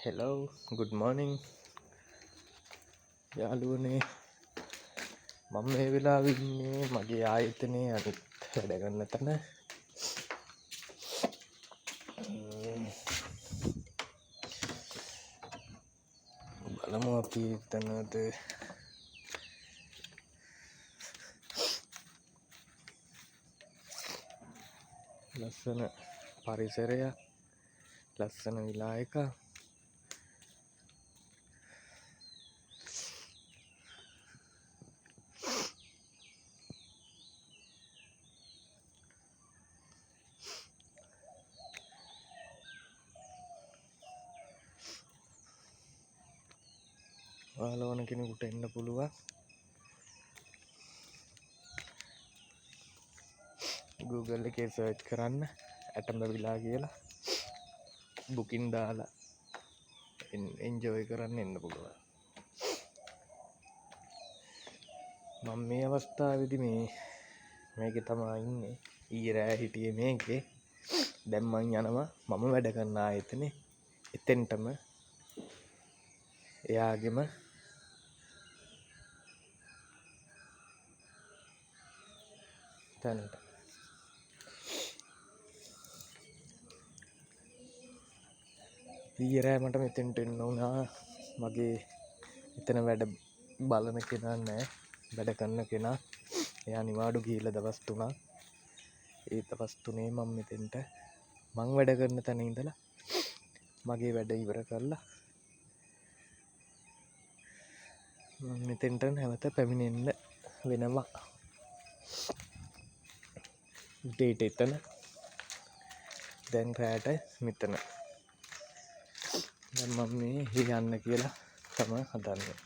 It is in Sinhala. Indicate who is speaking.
Speaker 1: හෙලෝ ගුඩ් මෝනිං යාළුවනේ. මම මේ වෙලාවෙ ඉන්නේ මගේ ආයතනයේ අනිත් වැඩ කරන තැන. බලමු අපි එතනද ලස්සන පරිසරයක්, ලස්සන විලායක. ඔයාලා ඕන කෙනෙකුට එන්න පුළුවන්. Google එකේ සර්ච් කරන්න ඇටම විලා කියලා බුකින් දාලා එන්ජොයි කරන්න එන්න පුළුවන්. මම මේ අවස්ථාවේදී මේකේ තමයි ඉන්නේ. ඊයේ රෑ හිටියේ මේකේ. දැන් මං යනවා මම වැඩ කරන ආයතනේ එතෙන්ටම එයාගෙම තැනට. ඊයේ රෑ මට මෙතෙන්ට එන්න වුණා. මගේ එතන වැඩ බලන කෙනා නෑ, වැඩ කරන කෙනා. එයා නිවාඩු ගිහිල්ලා දවස් 3ක්. ඒ දවස් 3 මම මෙතෙන්ට මං වැඩ කරන තැන ඉඳලා මගේ වැඩ ඉවර කරලා මම මෙතෙන්ට නැවත පැමිණෙන්න වෙනවා. උදේට එතන, දැන් රෑට මෙතන. දැන් මම මේ යන්න කියලා තමයි හදන්නේ.